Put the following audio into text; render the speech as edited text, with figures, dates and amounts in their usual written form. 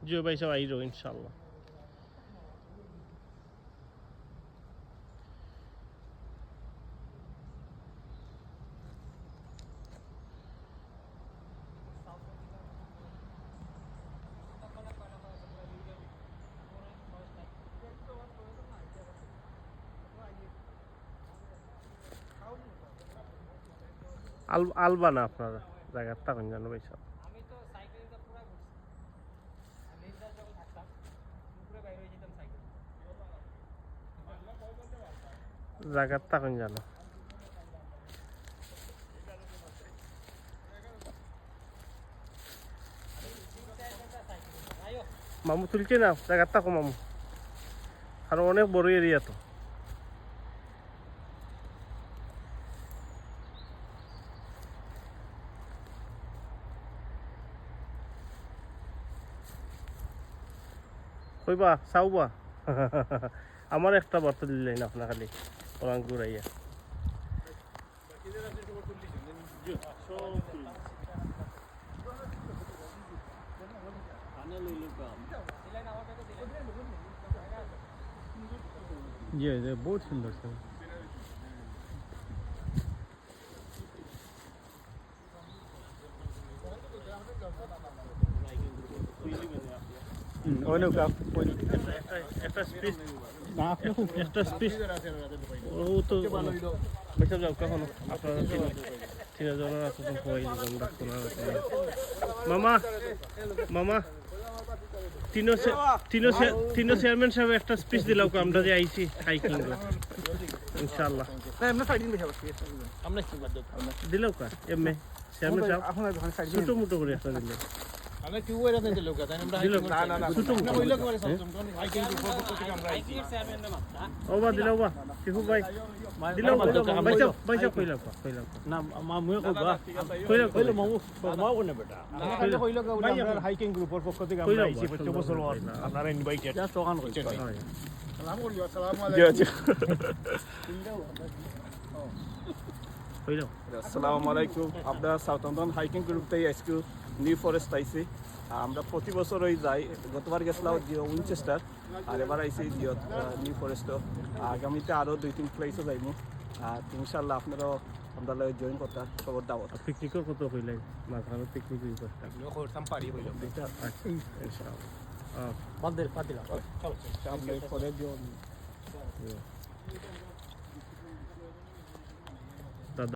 জিও ভাই সব আইরো ইনশাআল্লাহ। আলবা না আপনারা জায়গার তখন জানো ভাই সব জায়গার তখন জানো মামু তুলছে না জায়গার থাকো মামু আর অনেক বড় এরিয়া তো কইবা চাওবা আমার একটা বার্তা দিলেন আপনার খালি ওরাং ঘুরাইয়া ये बहुत सुंदर से ওনে কা একটা স্পেস না আপনি খুব একটা স্পেস ও তো বেশি যাও কখনো আপনারা তিন জনের আছে তো কই দিবেন ডাক্তার মামা মামা তিনো চেয়ারম্যান সাহেব একটা স্পিচ দিলাও আমরা যে আইছি হাইকিং ইনশাআল্লাহ না আমরা ফাইটিং বেশি বসি আমরা কি বাদ দিলাও কা এমএ চেয়ারম্যান সাহেব আপনারা যখন ফাইটিং ছোট মোটো করে একটা দিলেন আমরা কি ওইরা দিতে লোক তাই আমরা না ছোট মোটো ওই লোক করে সব হাইকিং গ্রুপ থেকে আমরা আইছি চেয়ারম্যান না ওবা দিলাও বা শিফু ভাই দিলাও বাইসা কইলাও না মামু কইলা মামু মামু না বেটা আমরা কইলো আমরা হাইকিং গ্রুপের পক্ষ থেকে আমরা আইছি 25 বছর আপনারা ইনভাইটেড জাস্ট ওখান কইছে সালাম করিও আসসালামু আলাইকুম আসসালামু আলাইকুম আপনারা সাউথম্পটন হাইকিং গ্রুপ থেকে আজকে নিউ ফরেস্ট আইছি আমরা প্রতি বছরই যাই গতবার গেছিলাম জিও উইনচেস্টার আর এবার আইছি জিও নিউ ফরেস্ট আগামীতে আরও 2-3 প্লেসে যাইব আর ইনশাআল্লাহ আপনারাও আমরা জয়েন করতে খবর দাওয়াত পিকনিকও কত হইলে মাঝখানে পিকনিক করতাম করতাম পারি হইল আচ্ছা ইনশাআল্লাহ বাদ দিলাম চলো সামনে পরে দিও